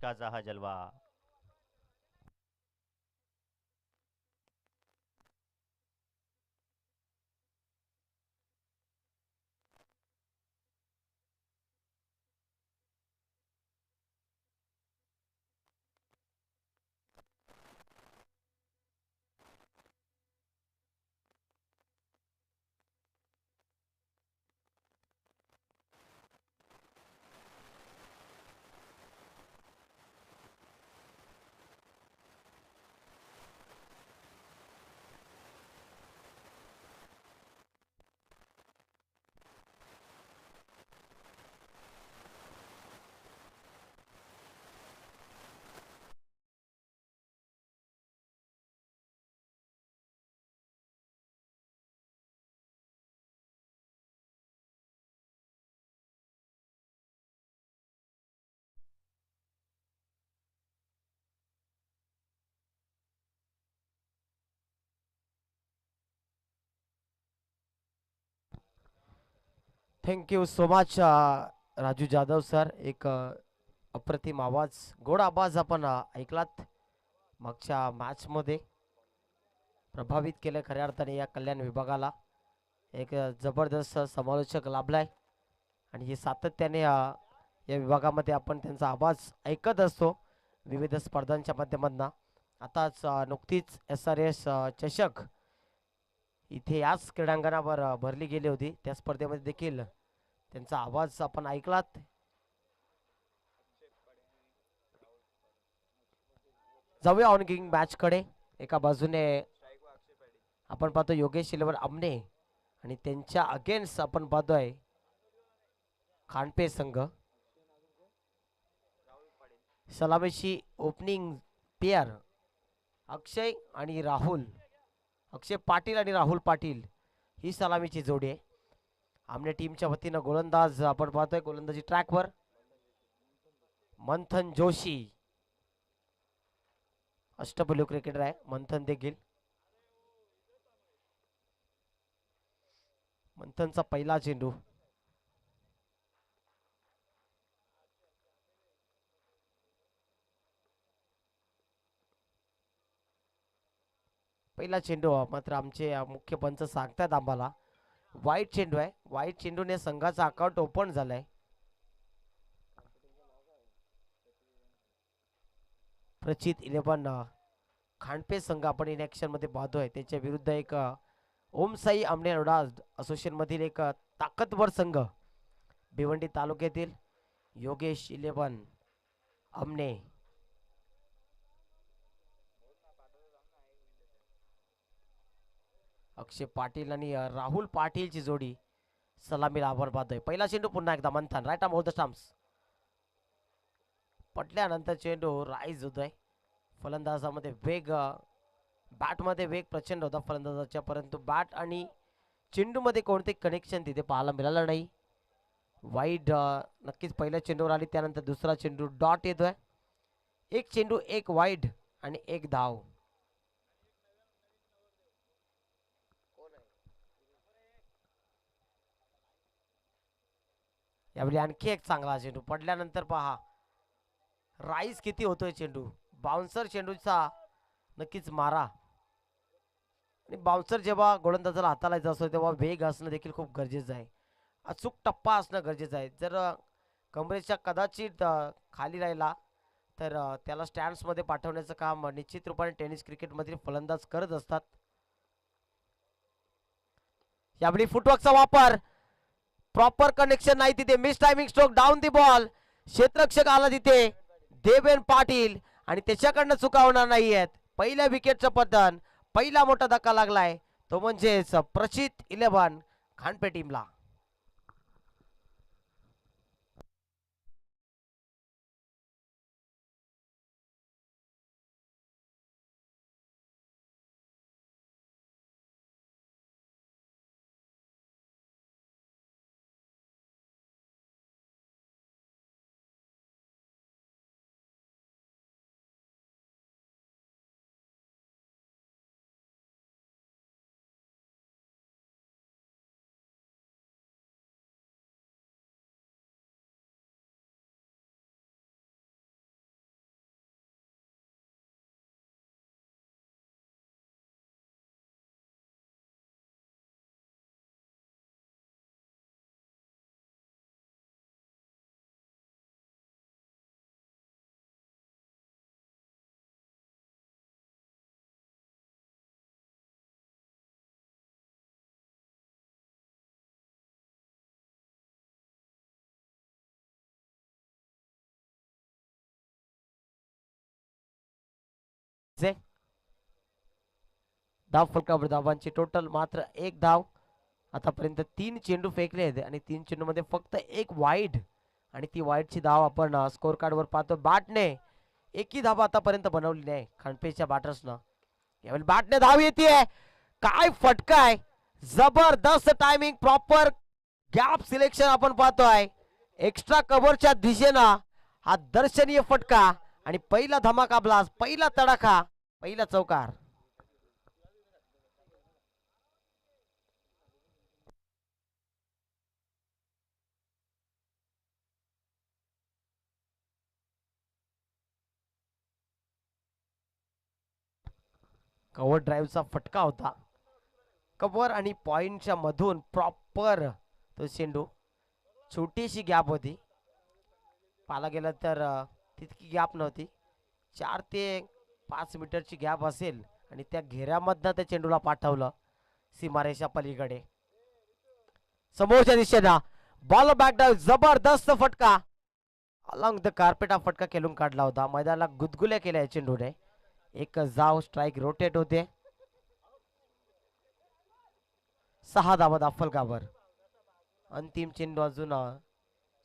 काचा हा जलवा. Thank you so much Raju Jadhav sir. एक अप्रतिम आवाज, गोड आवाज आपण ऐकलात. मागच्या मॅचमध्ये प्रभावित केलं खऱ्या अर्थाने या कल्याण विभागाला. एक जबरदस्त समालोचक लाभलाय आणि हे सातत्याने या विभागामध्ये आपण त्यांचा आवाज ऐकत असतो विविध स्पर्धांच्या माध्यमातून. आताच नुकतीच SRS चषक इथे याच क्रीडांगणावर भरली गेली होती. त्या स्पर्धेमध्ये देखील त्यांचा आवाज आपण ऐकलात. जाऊया ऑन गिंग मॅच कडे. एका बाजूने आपण पाहतो योगेश इलेवन आमने आणि त्यांच्या अगेन्स्ट आपण पाहतोय खानपे संघ. सलामीची ओपनिंग पेअर अक्षय आणि राहुल, अक्षय पाटील आणि राहुल पाटील ही सलामीची जोडी आहे. आमने टीमच्या वतीनं गोलंदाज आपण पाहतोय गोलंदाजी ट्रॅकवर मंथन जोशी. अष्टपैलू क्रिकेटर आहे मंथन देखील. मंथनचा पहिला चेंडू, पहिला चेंडू मात्र आमचे मुख्य पंच सांगतात आम्हाला वाईट चेंडू आहे. वाईट चेंडूने संघाचा अकाउंट ओपन झालाय. प्रचित इलेव्हन खांडपे संघ आपण इन ऍक्शन मध्ये पाहतोय. त्याच्या विरुद्ध एक ओमसाई आमने रोडा असोसिएशन मधील एक ताकदवर संघ भिवंडी तालुक्यातील योगेश इलेव्हन आमने. अक्षय पाटील आणि राहुल पाटीलची जोडी सलामीला आपण पाहतोय. पहिला चेंडू पुन्हा एकदा मंथन राईट आर्म द स्टंप्स. पटल्यानंतर चेंडू राईज होतोय. फलंदाजामध्ये वेग, बॅटमध्ये वेग प्रचंड होता फलंदाजाच्या, परंतु बॅट आणि चेंडूमध्ये कोणते कनेक्शन तिथे पाहायला मिळालं नाही. वाईड नक्कीच पहिल्या चेंडूवर आली, त्यानंतर दुसरा चेंडू डॉट येतोय. एक चेंडू एक वाईड आणि एक धाव. यावेळी आणखी एक चांगला चेंडू पडल्यानंतर पहा राईज किती होतोय चेंडू. बाउन्सर चेंडूचा नक्कीच मारा. आणि बाउन्सर जेव्हा गोलंदाजाला हाताला येत असतो तेव्हा वेग असणं देखील खूप गरजेचं आहे. अचूक टप्पा असणं गरजेचं आहे. जर कमरेच्या कदाचित खाली राहिला तर त्याला स्टँड्समध्ये पाठवण्याचं काम निश्चित रूपाने टेनिस क्रिकेटमधील फलंदाज करत असतात. यावेळी फुटवर्कचा वापर, प्रॉपर कनेक्शन नाही तिथे, miss timing stroke down the ball. क्षेत्ररक्षक आला तिथे देवेन पाटील आणि त्याच्याकडनं चुका होणार नाही आहेत. पहिल्या विकेटचं पतन, पहिला मोठा धक्का लागलाय तो म्हणजेच प्रचित इलेव्हन खानपे टीमला. जे धाव फलकावर धावांची टोटल मात्र एक धाव. आतापर्यंत 3 चेंडू फेकले आहेत आणि 3 चेंडू मध्ये फक्त एक वाईड आणि ती वाईडची धाव आपण स्कोर कार्ड वर पाहतो. बॅटने एकही धाव आतापर्यंत बनवली नाही खानपेच्या बॅटर्सनं. यावेळी बॅटने धाव येते. काय फटका आहे, जबरदस्त टायमिंग, प्रॉपर गॅप सिलेक्शन आपण पाहतोय. एक्स्ट्रा कव्हरच्या दिशेनं हा दर्शनीय फटका आणि पहिला धमाका ब्लास्ट, पहिला तडाखा, पहिला चौकार. कव्हर ड्राईव्हचा फटका होता. कव्हर आणि पॉइंटच्या मधून प्रॉपर तो चेंडू, छोटीशी गॅप होती. पाहायला गेलं तर तितकी गॅप नव्हती, 4 ते 5 मीटरची गॅप असेल आणि त्या घेऱ्यामधनं त्या चेंडूला पाठवलं सीमारेषा पलीकडे. समोरच्या दिशेनं बॉल बॅक डाऊन, जबरदस्त फटका अलॉंग द कार्पेट हा फटका खेळून काढला होता. मैदानाला गुदगुल्या केल्या चेंडूने. एक जाव स्ट्राइक रोटेट होते. 6 धावा दाफलकावर. अंतिम चेंडू अजून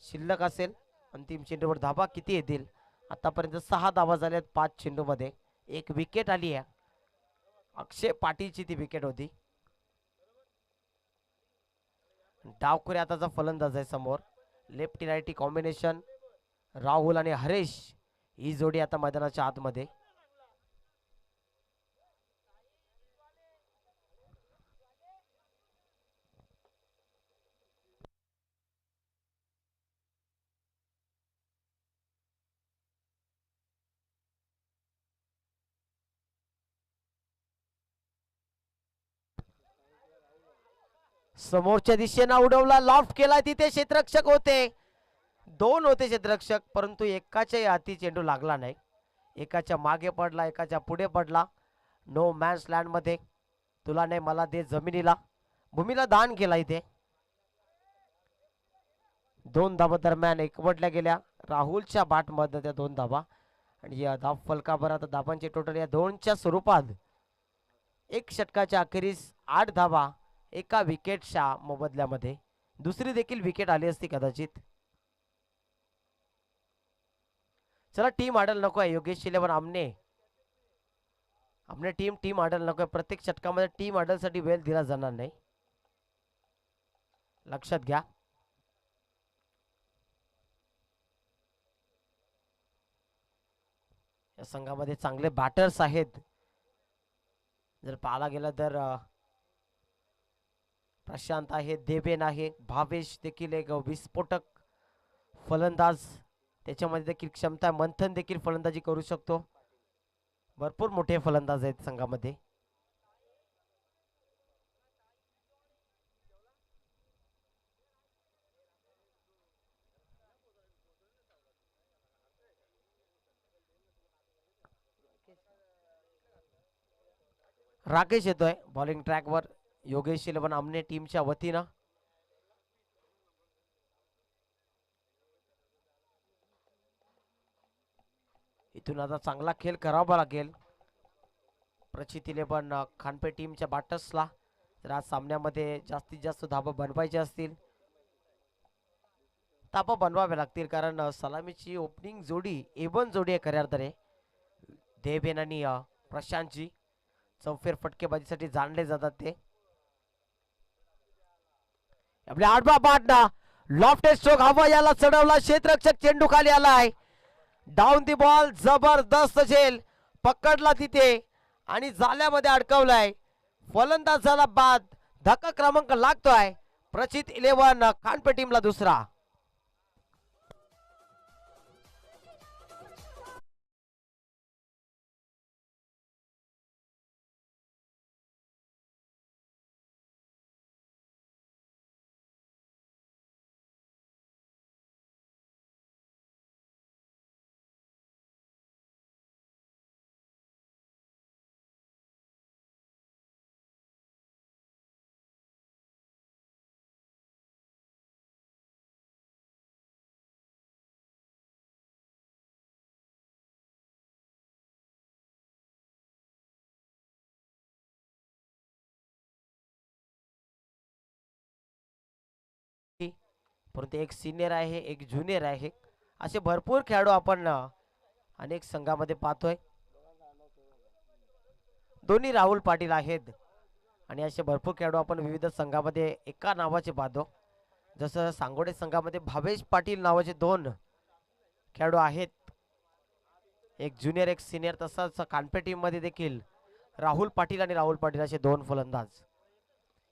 शिल्लक असेल. अंतिम चेंडूवर धाबा किती येतील? आतापर्यंत 6 धावा झाल्यात 5 चेंडू मध्ये. एक विकेट आली आहे. अक्षय पाटीलची ती विकेट होती. डावखुरी आताचा फलंदाज आहे समोर. Lefty righty combination. राहुल आणि हरेश ही जोडी आता मैदानाच्या आतमध्ये. समोरच्या दिशेनं उडवला, लॉफ्ट केला, तिथे क्षेत्ररक्षक होते. 2 होते क्षेत्ररक्षक, परंतु एकाच्या हाती चेंडू लागला नाही. एकाच्या मागे पडला, एकाच्या पुढे पडला. नो मॅन्स लँड मध्ये. तुला नाही मला दे जमिनीला, भूमीला दान केला इथे. 2 धाबा दरम्यान एकवटल्या गेल्या राहुलच्या बाट मध्ये त्या 2 धाबा. आणि या धाव फलकावर आता धाबांचे टोटल या 2च्या स्वरूपात एक षटकाच्या अखेरीस 8 धावा एका विकेटच्या मोबदल्यामध्ये. दुसरी देखील विकेट आली असती कदाचित. चला टीम आडल नको आहे. योगेश 11 आमने टीम आडल नको आहे. प्रत्येक षटकामध्ये टीम आडल साठी वेळ दिला जाणार नाही, लक्षात घ्या. या संघामध्ये चांगले बॅटर्स आहेत. जर पाहायला गेलं तर प्रशांत आहे, देवेन आहे, भावेश देखील एक विस्फोटक फलंदाज. त्याच्यामध्ये देखील क्षमता, मंथन देखील फलंदाजी करू शकतो. भरपूर मोठे फलंदाज आहेत संघामध्ये. राकेश येतोय बॉलिंग ट्रॅकवर. योगेश 11 आमने टीमच्या वतीनं. इथून आता चांगला खेळ करावा लागेल प्रचित 11 खानपे टीमच्या बॅटर्सला. तर आज सामन्यामध्ये जास्तीत जास्त धाबा बनवायचे असतील, धाबा बनवावे लागतील. कारण सलामीची ओपनिंग जोडी एवन जोडी आहे खऱ्या अर्थाने. देवेन आणि प्रशांतजी चौफेर फटकेबाजीसाठी जाणले जातात ते. आपल्या आडवा बाटना लॉफ्टेड स्ट्रोक हवा याला चढवला, क्षेत्ररक्षक चेंडू खाली आलाय. डाऊन दी बॉल, जबरदस्त झेल पकडला तिथे आणि जाल्यामध्ये अडकवलाय. फलंदाजाला बाद. धक्का क्रमांक लागतोय. प्रचित 11 खानपे टीमला दुसरा. परंतु एक सिनियर आहे, एक ज्युनियर आहे. असे भरपूर खेळाडू आपण अनेक संघामध्ये पाहतोय. दोन्ही राहुल पाटील आहेत आणि असे भरपूर खेळाडू आपण विविध संघामध्ये एका नावाचे पाहतो. जसं सांगोडे संघामध्ये भावेश पाटील नावाचे दोन खेळाडू आहेत, एक ज्युनियर एक सिनियर. तसंच कानपे टीम मध्ये देखील राहुल पाटील आणि राहुल पाटील असे दोन फलंदाज.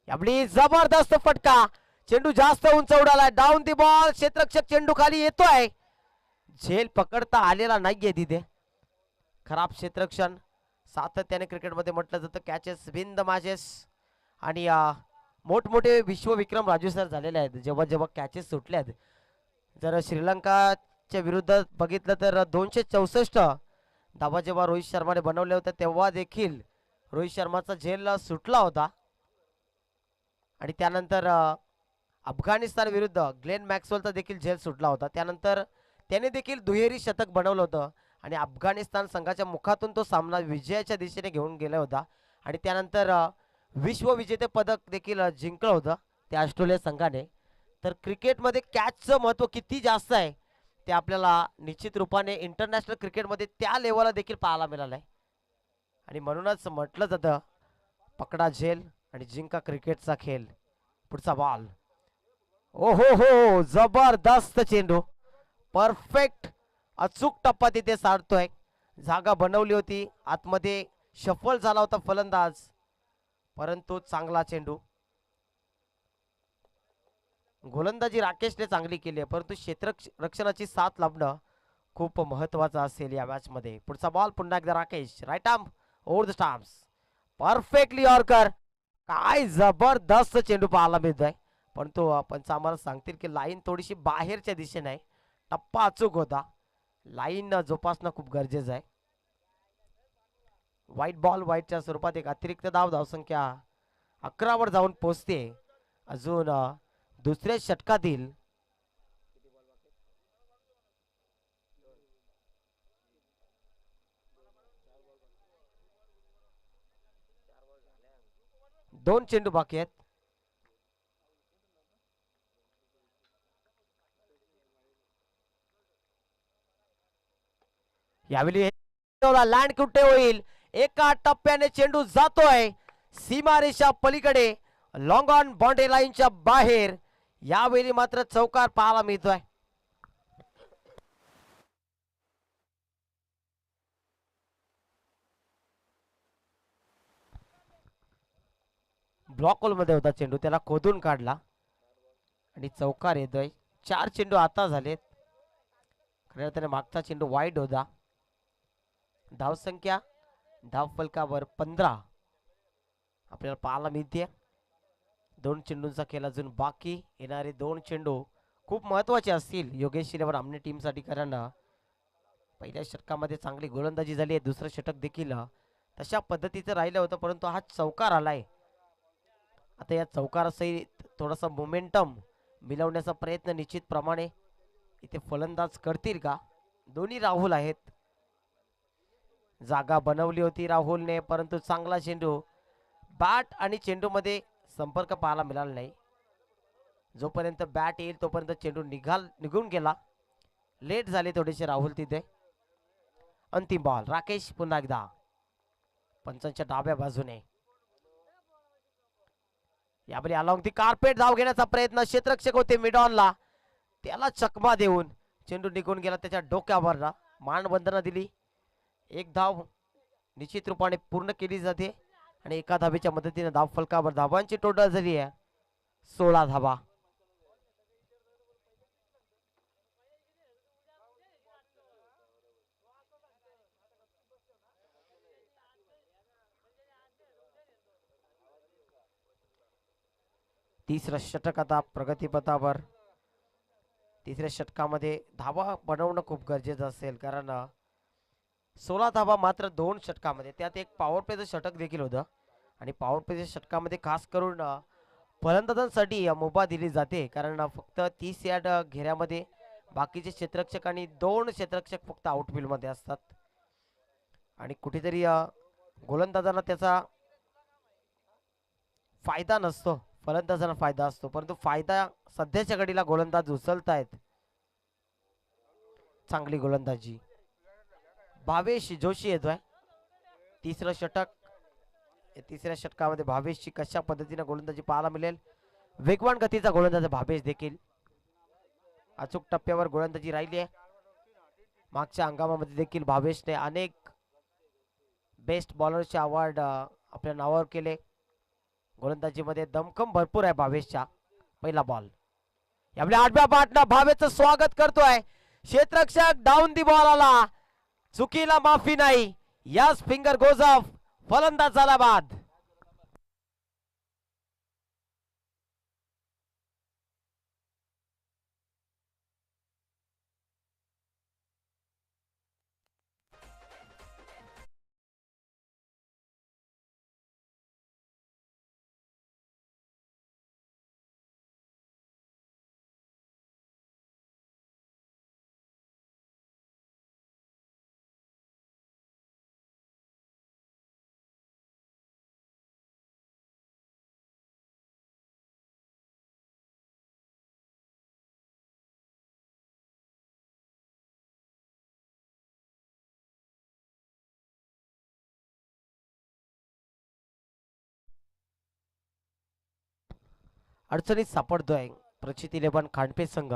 यावेळी जबरदस्त फटका, चेंडू जास्त उंच उडाला, डाऊन दी बॉल. क्षेत्ररक्षक चेंडू खाली येतोय, झेल पकडता आलेला नाहीये तिथे. खराब क्षेत्ररक्षण सातत्याने क्रिकेटमध्ये म्हटलं जातं कॅचेस विन द मॅचेस. आणि मोठमोठे विश्वविक्रम राजू सर झालेले आहेत जेव्हा जेव्हा कॅचेस सुटले आहेत. जर श्रीलंकाच्या विरुद्ध बघितलं तर 264 धावा जेव्हा रोहित शर्माने बनवले होते तेव्हा देखील रोहित शर्माचा झेल सुटला होता. आणि त्यानंतर अफगाणिस्तान विरुद्ध ग्लेन मॅक्सवेलचा देखील झेल सुटला होता. त्यानंतर त्याने देखील दुहेरी शतक बनवलं होतं आणि अफगाणिस्तान संघाच्या मुखातून तो सामना विजयाच्या दिशेने घेऊन गेला होता. आणि त्यानंतर विश्वविजेते पदक देखील जिंकलं होतं त्या ऑस्ट्रेलिया संघाने. तर क्रिकेटमध्ये कॅचचं महत्त्व किती जास्त आहे ते आपल्याला निश्चित रूपाने इंटरनॅशनल क्रिकेटमध्ये त्या लेवलला देखील पाहायला मिळालं आहे. आणि म्हणूनच म्हटलं जातं पकडा झेल आणि जिंका क्रिकेटचा खेळ. पुढचा बॉल, ओ हो हो, जबरदस्त चेंडू, परफेक्ट अचूक टप्पा तिथे साधतोय. जागा बनवली होती, आतमध्ये शफल झाला होता फलंदाज, परंतु चांगला चेंडू. गोलंदाजी राकेशने चांगली केली आहे, परंतु क्षेत्ररक्षणाची साथ लाभणं खूप महत्वाचं असेल या मॅच मध्ये. पुढचा बॉल पुन्हा एकदा Rakesh, right arm over the stumps, perfectly yorker. काय जबरदस्त चेंडू पाहायला मिळतोय, परंतु पंच आम्हाला सांगतील की लाईन थोडीशी बाहेरच्या दिशेने आहे. टप्पा अचूक होता, लाईन जोपासणं खूप गरजेचं आहे. व्हाईट बॉल व्हाईटच्या स्वरूपात एक अतिरिक्त धावसंख्या 11 वर जाऊन पोहोचते. अजून दुसऱ्या षटकातील दोन चेंडू बाकी आहेत. यावेळी लँड कुठे होईल, एका टप्प्याने चेंडू जातोय सीमारेषा पलीकडे, लॉंग ऑन बाउंड्री लाईनच्या बाहेर. यावेळी मात्र चौकार पाहायला मिळतोय. ब्लॉक होल मध्ये होता चेंडू, त्याला खोदून काढला आणि चौकार येतोय. 4 चेंडू आता झालेत, खऱ्या अर्थाने मागचा चेंडू वाईड होता. धावसंख्या धाव फलकावर 15 आपल्याला पाहायला मिळते. 2 चेंडूंचा खेळ अजून बाकी. येणारे 2 चेंडू खूप महत्वाचे असतील योगेश शिलेवर आमने टीमसाठी, कारण पहिल्या षटकामध्ये चांगली गोलंदाजी झाली आहे, दुसरं षटक देखील तशा पद्धतीचं राहिलं होतं, परंतु हा चौकार आलाय. आता या चौकारासहित थोडासा मोमेंटम मिळवण्याचा प्रयत्न निश्चितप्रमाणे इथे फलंदाज करतील का. दोन्ही राहुल आहेत, जागा बनवली होती राहुलने, परंतु चांगला चेंडू, बॅट आणि चेंडू मध्ये संपर्क पाहायला मिळाला नाही. जोपर्यंत बॅट येईल तोपर्यंत चेंडू निघून गेला. लेट झाले थोडेसे राहुल तिथे. अंतिम बॉल, राकेश पुन्हा एकदा पंचांच्या डाव्या बाजूने. यावेळी अलॉंग दी कार्पेट धाव घेण्याचा प्रयत्न, क्षेत्ररक्षक होते मिडॉनला, त्याला चकमा देऊन चेंडू निघून गेला त्याच्या डोक्यावर. मानबंधना दिली, एक धाव निश्चित रूपाने पूर्ण केली जाते आणि एका धावेच्या मदतीने धाव फलकावर धावांची टोटल झाली आहे 16 धावा. तिसरं षटक आता प्रगतीपथावर. तिसऱ्या षटकामध्ये धावा बनवणं खूप गरजेचं असेल, कारण 16 धावा मात्र 2 षटकामध्ये, त्यात एक पॉवर प्लेचं षटक देखील होतं. आणि पॉवर प्लेच्या षटकामध्ये खास करून फलंदाजांसाठी मुभा दिली जाते, कारण फक्त 30 यार्ड घेऱ्यामध्ये बाकीचे क्षेत्ररक्षक आणि 2 क्षेत्ररक्षक फक्त आउटफील्ड मध्ये असतात. आणि कुठेतरी गोलंदाजांना त्याचा फायदा नसतो. फलंदाजांना फायदा असतो, परंतु फायदा सध्याच्या घडीला गोलंदाज उचलतायत. चांगली गोलंदाजी. भावेश जोशी येतोय. तिसरं षटक. तिसऱ्या षटकामध्ये भावेशची कशा पद्धतीने गोलंदाजी पाहायला मिळेल. वेगवान गतीचा गोलंदाज भावेश देखील. अचूक टप्प्यावर गोलंदाजी राहिली आहे. मागच्या हंगामामध्ये देखील भावेशने अनेक बेस्ट बॉलरचे अवॉर्ड आपल्या नावावर केले. गोलंदाजीमध्ये दमखम भरपूर आहे भावेशच्या. पहिला बॉल. आपल्या आठव्या बॅटनं भावेशचं स्वागत करतोय. क्षेत्ररक्षक डाऊन दी बॉल आला. चुकीला माफी नाही. Yes finger goes off. फलंदाज झाला बाद. अडचणीत सापडतोय प्रचित 11 खांडपे संघ.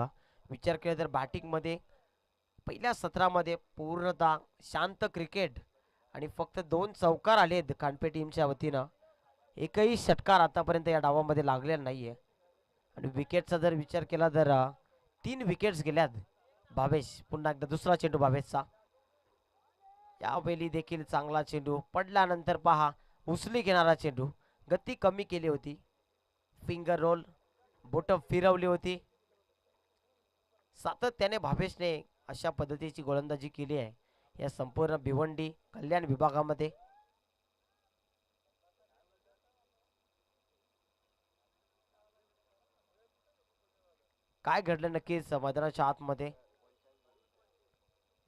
विचार केला तर बॅटिंग मध्ये पहिल्या सत्रामध्ये पूर्णतः शांत क्रिकेट आणि फक्त 2 चौकार आलेत खांडपे टीमच्या वतीनं. एकही षटकार आतापर्यंत या डावामध्ये लागलेला नाहीये. आणि विकेटचा जर विचार केला तर 3 विकेट्स गेल्यात. भावेश पुन्हा एकदा दुसरा चेंडू भावेशचा. यावेळी देखील चांगला चेंडू पडल्यानंतर पहा उचली घेणारा चेंडू. गती कमी केली होती. फिंगर रोल बोट फिरवली होती. सातत्याने भावेशने अशा पद्धतीची गोलंदाजी केली आहे या संपूर्ण भिवंडी कल्याण विभागामध्ये. काय घडलं नक्कीच मैदानाच्या आतमध्ये.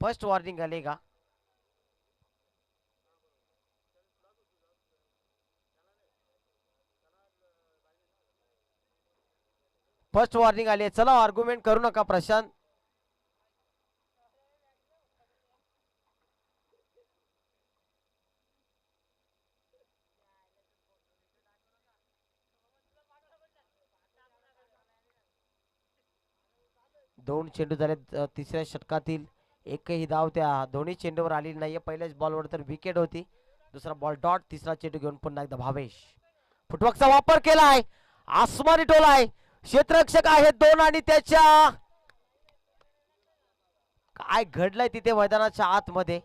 फर्स्ट वॉर्निंग आले का. फर्स्ट वॉर्निंग आली. चला आर्ग्युमेंट करू नका प्रशांत. दोन चेंडू झाले तिसऱ्या षटकातील. एकही धाव त्या दोन्ही चेंडूवर आलेली नाहीये. पहिल्याच बॉलवर तर विकेट होती. दुसरा बॉल डॉट. तिसरा चेंडू घेऊन पुन्हा एकदा भावेश. फुटवर्कचा वापर केलाय. आसमानी टोलाय. क्षेत्ररक्षक आहे 2 आणि त्याच्या काय घडलंय तिथे मैदानाच्या आतमध्ये.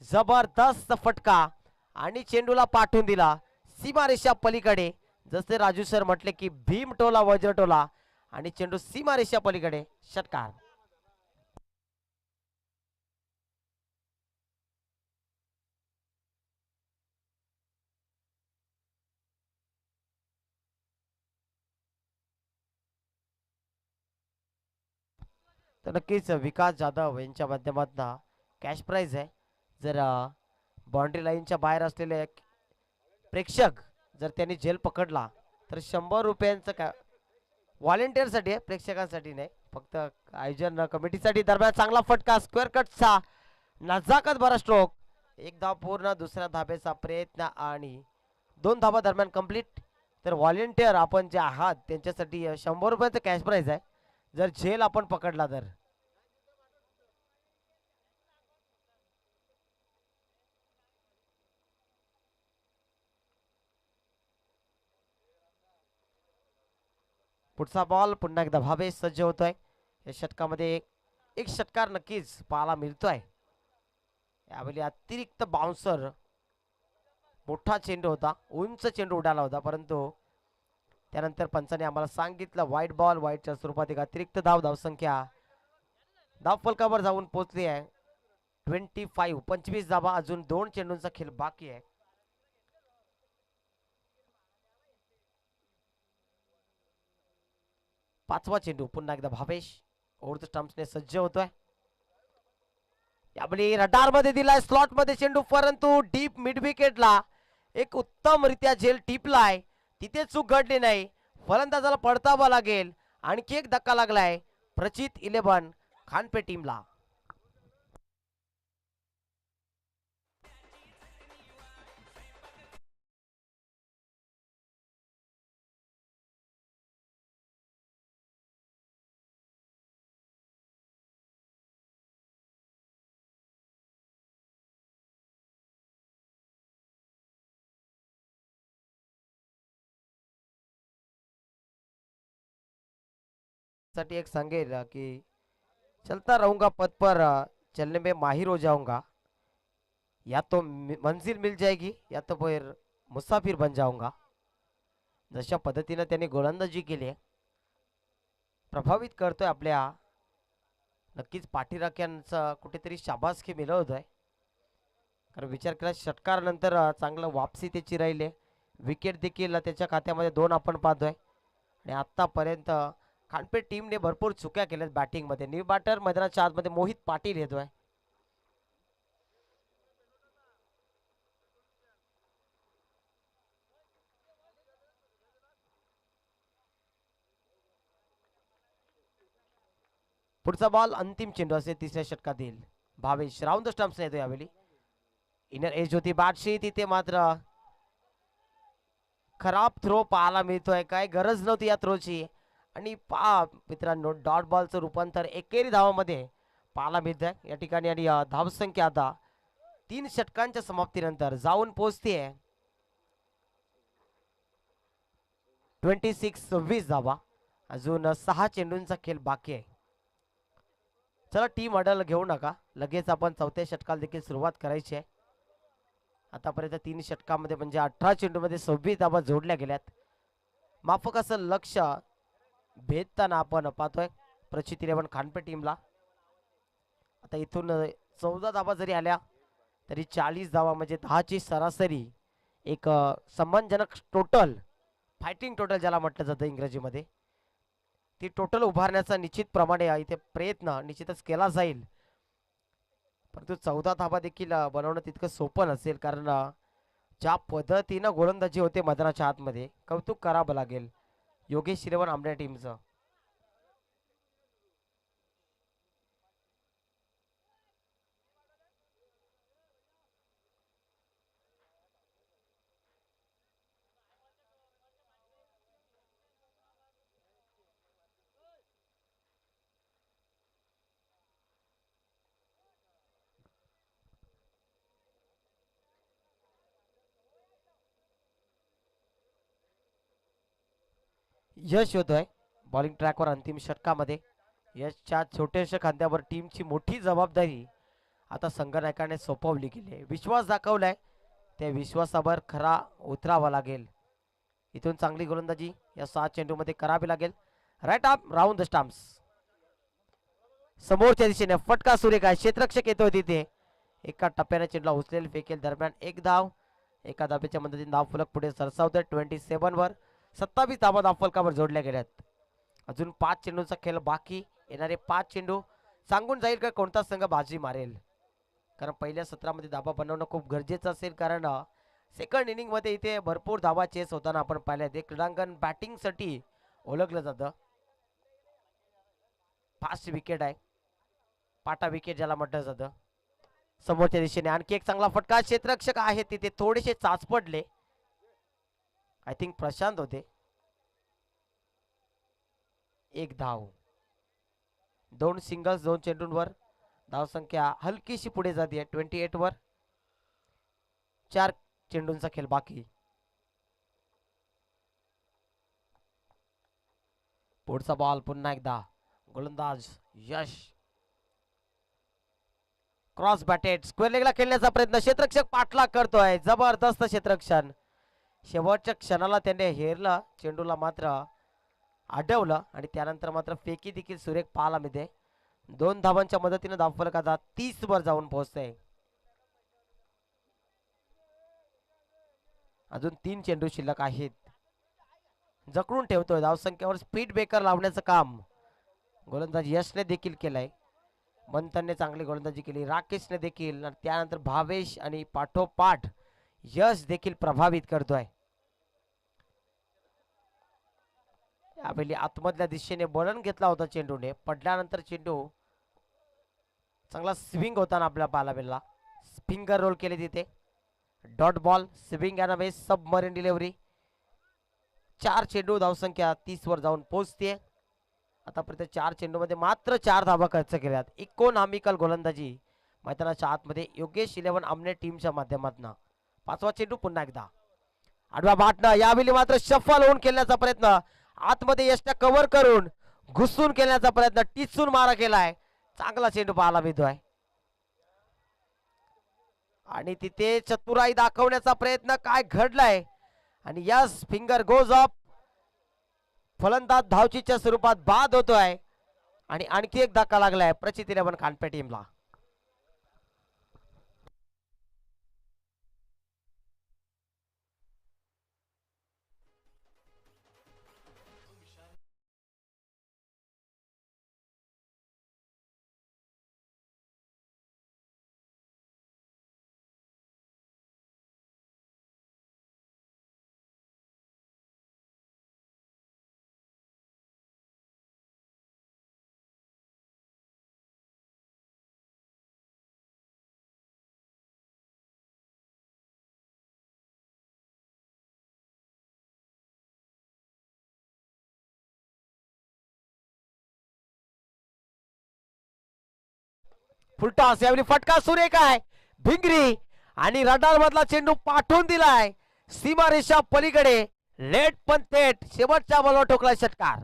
जबरदस्त फटका आणि चेंडूला पाठवून दिला सीमारेषा पलीकडे. जसे राजू सर म्हटले की भीम टोला वज्र टोला आणि चेंडू सीमारेषा पलीकडे. षटकार. तर नक्कीच विकास जाधव यांच्या माध्यमातून कॅश प्राइज आहे. जर बाउंड्री लाईनच्या बाहेर असलेले प्रेक्षक जर त्यांनी झेल पकडला तर 100 रुपयांचं का व्हॉलेंटिअरसाठी आहे, प्रेक्षकांसाठी नाही. फक्त आयोजन कमिटीसाठी. दरम्यान चांगला फटका स्क्वेअर कटचा नजाकत भरा स्ट्रोक. एक धाव पूर्ण. दुसऱ्या धाब्याचा प्रयत्न आणि 2 धाबा दरम्यान कंप्लीट. तर व्हॉलेंटिअर आपण जे आहात त्यांच्यासाठी 100 रुपयाचं कॅश प्राइज आहे जर झेल आपण पकडला तर. पुढचा बॉल. पुन्हा एकदा भावेश सज्ज होतोय. या षटकामध्ये एक षटकार नक्कीच पाहायला मिळतोय. यावेळी अतिरिक्त बाउन्सर. मोठा चेंडू होता. उंच चेंडू उडाला होता परंतु त्यानंतर पंचाने आम्हाला सांगितलं व्हाईट बॉल. व्हाईटच्या स्वरूपात एक अतिरिक्त धावसंख्या धाव फलकावर जाऊन पोहोचली आहे. 25. 25 धावा. अजून 2 चेंडूंचा खेळ बाकी आहे. पाचवा चेंडू. पुन्हा एकदा भावेश ओव्हर द स्टंप्सने सज्ज होतोय. यावेळी रडार मध्ये दिलाय स्लॉट मध्ये चेंडू परंतु डीप मिड विकेटला एक उत्तम रित्या झेल टिपलाय. तिथे चूक घडली नाही. फलंदाजाला पडतावा लागेल. आणखी एक धक्का लागलाय प्रचित 11 खानपे टीमला. साठी एक सांगेल की चलता रहूंगा पद पर, चलने में माहिर हो जाऊंगा. या तो मंजिल मिल जाएगी या तो फिर मुसाफिर बन जाऊंगा. जशा पद्धतीने त्यांनी गोलंदाजी केली प्रभावित करतोय आपल्या. नक्कीच पाठीराख्यांचा कुठेतरी शाबासकी मिळवतोय. कारण विचार केला षटकारानंतर चांगलं वापसी त्याची राहिली. विकेट देखील त्याच्या खात्यामध्ये 2 आपण पाहतोय. आणि आतापर्यंत खानपे टीमने भरपूर चुक्या केल्यात बॅटिंगमध्ये. न्यू बॅटर मैदानाच्या आतमध्ये मोहित पाटील येतोय. पुढचा बॉल अंतिम चेंडू असेल तिसऱ्या षटकातील. भावेश राऊंड द स्टंप्स येतो यावेळी. इनर एज होती बॅटशी, तिथे मात्र खराब थ्रो पाहायला मिळतोय. काय गरज नव्हती या थ्रोची. आणि मित्रांनो डॉट बॉलचं रूपांतर एकेरी धावामध्ये पाहायला मिळत आहे या ठिकाणी. आणि धावसंख्या आता 3 षटकांच्या समाप्तीनंतर जाऊन पोहोचते 26 धावा. अजून 6 चेंडूंचा खेळ बाकी आहे. चला टीम अडल घेऊ नका, लगेच आपण चौथ्या षटकाला देखील सुरुवात करायची आहे. आतापर्यंत 3 षटकामध्ये म्हणजे 18 चेंडूमध्ये 26 धावा जोडल्या गेल्यात. माफक असं लक्ष भेदताना आपण पाहतोय प्रचित 11 खानपे टीमला. आता इथून 14 धावा जरी आल्या तरी 40 धावा म्हणजे 10ची सरासरी एक सम्मानजनक टोटल, फायटिंग टोटल ज्याला म्हटलं जातं इंग्रजीमध्ये, ती टोटल उभारण्याचा निश्चितप्रमाणे इथे प्रयत्न निश्चितच केला जाईल. परंतु 14 धावा देखील बनवणं तितकं सोपं नसेल. कारण ज्या पद्धतीनं गोलंदाजी होते मैदानाच्या आतमध्ये कौतुक करावं लागेल योगेश 11 आमच्या टीमचं. यश होतोय बॉलिंग ट्रॅकवर अंतिम षटकामध्ये. यशच्या छोट्याशा खांद्यावर टीमची मोठी जबाबदारी आता संघनायकाने सोपवली गेली आहे. विश्वास दाखवलाय, त्या विश्वासावर खरा उतरावा लागेल. इथून चांगली गोलंदाजी या 7 चेंडूमध्ये करावी लागेल. Right arm round the stumps. समोरच्या दिशेने फटका सुरेख आहे. क्षेत्ररक्षक येतोय तिथे. एका टप्प्याने चेंडूला उचलेल फेकेल दरम्यान एक धाव. एका धाब्याच्या मदतीने धाव फलक पुढे सरसावतोय 27 वर. 27 धावा धाव फलकावर जोडल्या गेल्यात. अजून 5 चेंडूंचा खेळ बाकी. येणारे 5 चेंडू सांगून जाईल का कोणता संघ बाजी मारेल. कारण पहिल्या सत्रामध्ये धाबा बनवणं खूप गरजेचं असेल. कारण सेकंड इनिंग मध्ये इथे भरपूर धावा चेस होताना आपण पाहिल्यात. हे क्रीडांगण बॅटिंगसाठी ओळखलं जातं. फास्ट विकेट आहे, पाटा विकेट ज्याला म्हटलं जातं. समोरच्या दिशेने आणखी एक चांगला फटका. क्षेत्ररक्षक आहे तिथे थोडेसे चाच पडले. आय थिंक प्रशांत होते. एक धाव, 2 सिंगल्स 2 चेंडूंवर. धावसंख्या हलकीशी पुढे जाते 28 वर. 4 चेंडूंचा खेळ बाकी. पुढचा बॉल पुन्हा एकदा गोलंदाज यश. क्रॉस बॅटेड स्क्वेअर लेगला खेळण्याचा प्रयत्न. क्षेत्ररक्षक पाठलाग करतोय. जबरदस्त क्षेत्ररक्षण. शेवटच्या क्षणाला त्याने हेरला चेंडूला, मात्र अडवलं. आणि त्यानंतर मात्र फेकी देखील सुरेख पाहायला मिळते. 2 धावांच्या मदतीने धावफलक आता 30 वर जाऊन पोहोचते. अजून 3 चेंडू शिल्लक आहेत. जखडून ठेवतोय धावसंख्येवर स्पीड ब्रेकर लावण्याचं काम गोलंदाज यशने देखील केलंय. मंथनने चांगली गोलंदाजी केली, राकेशने देखील. त्यानंतर भावेश आणि पाठोपाठ यश देखील प्रभावित करतोय. यावेळी आतमधल्या दिशेने वळण घेतला होता चेंडूने. पडल्यानंतर चेंडू चांगला स्विंग होताना आपल्या पाहायला मिळाला. फिंगर रोल केले तिथे. Dot ball swing and submarine delivery. 4 चेंडू धावसंख्या 30 वर जाऊन पोहोचते. आतापर्यंत 4 चेंडूमध्ये मात्र 4 धावा खर्च केल्यात. इकोनॉमिकल गोलंदाजी मैदानाच्या आतमध्ये योगेश 11 आमने टीमच्या माध्यमातून. 5वा चेंडू पुन्हा एकदा आडवा बाटणं. यावेळी मात्र शफल होऊन खेळण्याचा प्रयत्न. आतमध्ये यष्ट कव्हर करून घुसून खेळण्याचा प्रयत्न. टिचून मारा केलाय. चांगला चेंडू पाहायला मिळतोय आणि तिथे चतुराई दाखवण्याचा प्रयत्न काय घडलाय आणि यस फिंगर गोज अप. फलंदाज धावचीच्या स्वरूपात बाद होतोय आणि आणखी एक धक्का लागलाय प्रचित 11 कानपे टीमला. फुलटॉस यावेळी फटका सुरेख आहे. भिंगरी आणि रडार मधला चेंडू पाठवून दिलाय सीमारेषा पलीकडे. लेट पण थेट शेवटच्या बॉलवर ठोकलाय षटकार.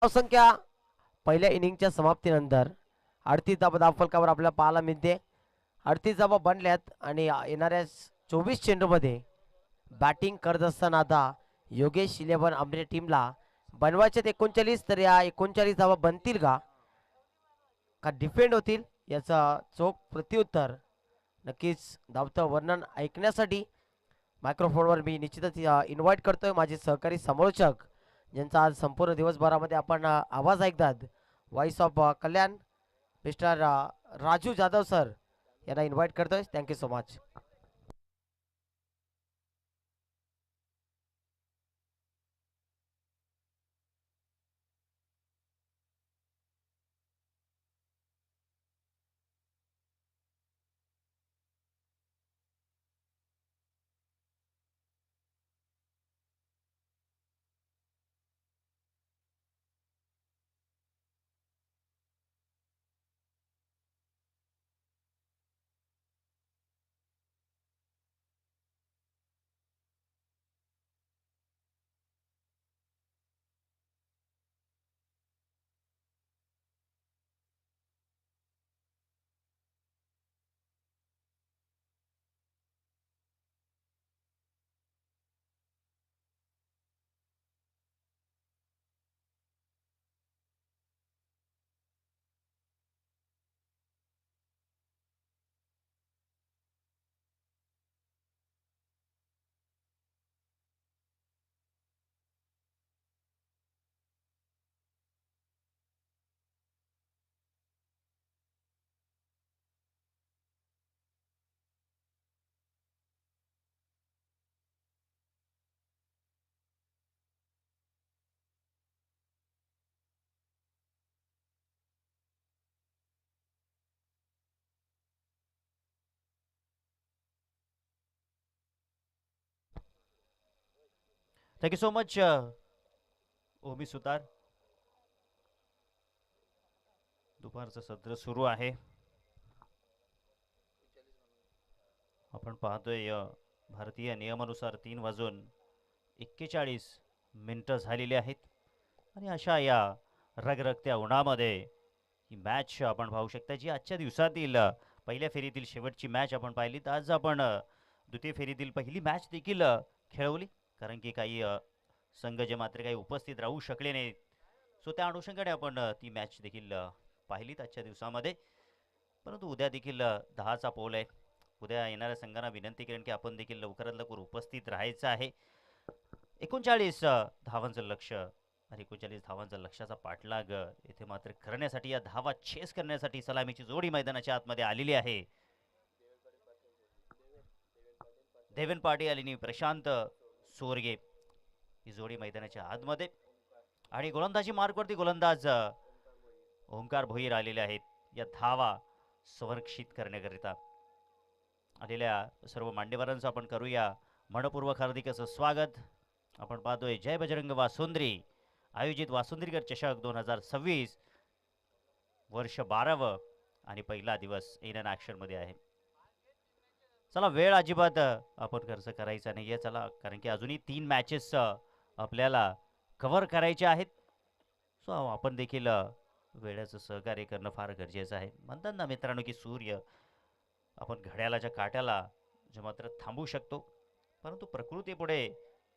संख्या पहिल्या इनिंगच्या समाप्तीनंतर 38 धावा फलकावर आपल्याला पाहायला मिळते. 38 धावा बनल्यात आणि येणाऱ्या 24 चेंडूमध्ये बॅटिंग करत असताना आता योगेश 11 आमने टीमला बनवायचे 39. तर या 39 धावा बनतील का डिफेंड होतील याचा चोख प्रत्युत्तर नक्कीच धावतं वर्णन ऐकण्यासाठी मायक्रोफोनवर मी निश्चितच इन्व्हाइट करतोय माझे सहकारी समालोचक ज्यांचा आज संपूर्ण दिवसभरामध्ये आपण आवाज ऐकतात. Voice of Kalyan mister Raju Jadhav sir यांना इन्व्हाइट करतोय. Thank you so much. Thank you so much Omi Sutar. दुपारचं सत्र सुरू आहे. आपण पाहतोय भारतीय नियमानुसार 3:41 झालेली आहेत आणि अशा या रगरगत्या उन्हामध्ये ही मॅच आपण पाहू शकता, जी आजच्या दिवसातील पहिल्या फेरीतील शेवटची मॅच आपण पाहिली. तर आज आपण द्वितीय फेरीतील पहिली मॅच देखील खेळवली, कारण की काही संघ जे मात्र काही उपस्थित राहू शकले नाहीत. सो त्या अनुषंगाने आपण ती मॅच देखील पाहिलीत आजच्या दिवसामध्ये. परंतु उद्या देखील 10चा पोल आहे. उद्या येणाऱ्या संघांना विनंती करेन की आपण देखील लवकरात लवकर उपस्थित राहायचं आहे. 39 धावांचं लक्ष आणि 39 धावांचा लक्षाचा पाठलाग येथे मात्र करण्यासाठी, या धावा चेस करण्यासाठी सलामीची जोडी मैदानाच्या आतमध्ये आलेली आहे. देवेन पाटील आणि प्रशांत सोरगे ही जोडी मैदानाच्या आतमध्ये, आणि गोलंदाजी मार्कवरती गोलंदाज ओंकार भोईर आलेले आहेत या धावा संरक्षित करण्याकरिता. आलेल्या सर्व मान्यवरांचं आपण करूया मनपूर्वक हार्दिक असं स्वागत. आपण पाहतोय जय बजरंग वासुंद्री आयोजित वासुंद्रीकर चषक 2026, वर्ष 12व आणि पहिला दिवस इन ॲक्शनमध्ये आहे. चला, वेळ अजिबात आपण खर्च करायचा नाही आहे. चला, कारण की अजूनही 3 मॅचेस आपल्याला कव्हर करायचे आहेत. सो आपण देखील वेळेचं सहकार्य करणं फार गरजेचं आहे. म्हणतात ना मित्रांनो की सूर्य आपण घड्याळाच्या काट्याला जे मात्र थांबवू शकतो, परंतु प्रकृतीपुढे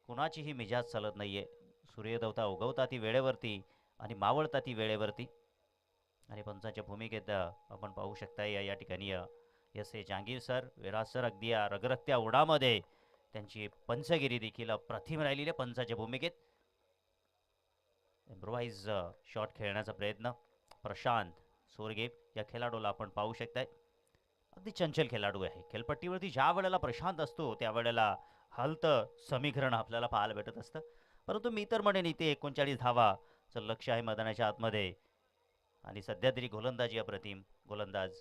कुणाचीही मिजाज चालत नाही आहे. सूर्यदेवता उगवता ती वेळेवरती आणि मावळता ती वेळेवरती. आणि पंचांच्या भूमिकेत आपण पाहू शकता या ठिकाणी S A Jahangir sir, Viraj sir अगदी या रगरगत्या उडामध्ये त्यांची पंचगिरी देखील अप्रतिम राहिलेली आहे पंचांच्या भूमिकेत. इम्प्रोवाइज शॉट खेळण्याचा प्रयत्न प्रशांत सोरगे या खेळाडूला आपण पाहू शकताय. अगदी चंचल खेळाडू आहे. खेळपट्टीवरती ज्या वेळेला प्रशांत असतो त्यावेळेला हलतं समीकरण आपल्याला पाहायला भेटत असतं. परंतु मी तर म्हणेन इथे 39 धावाचं लक्ष आहे मैदानाच्या आतमध्ये, आणि सध्या तरी गोलंदाजी अप्रतिम. गोलंदाज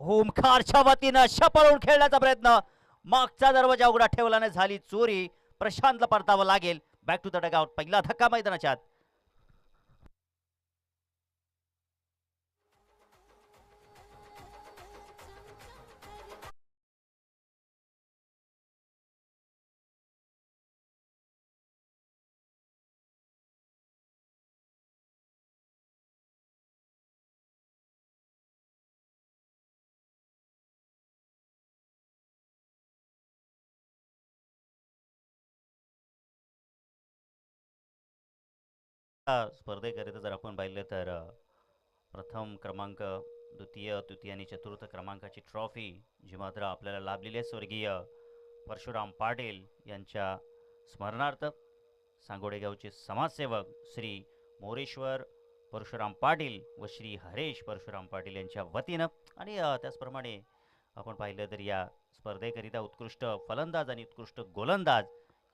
ओमकारच्या वतीनं शपळून खेळण्याचा प्रयत्न, मागचा दरवाजा उघडा ठेवल्याने झाली चोरी. प्रशांतला परतावं लागेल. Back to the dugout. पहिला धक्का मैदानाच्या आत. स्पर्धेकरिता जर आपण पाहिलं तर प्रथम क्रमांक, द्वितीय, तृतीय आणि चतुर्थ क्रमांकाची ट्रॉफी जी मात्र आपल्याला लाभलेली आहे स्वर्गीय परशुराम पाटील यांच्या स्मरणार्थ सांगोडे गावचे समाजसेवक श्री मोरेश्वर परशुराम पाटील व श्री हरेश परशुराम पाटील यांच्या वतीनं. आणि त्याचप्रमाणे आपण पाहिलं तर या स्पर्धेकरिता उत्कृष्ट फलंदाज आणि उत्कृष्ट गोलंदाज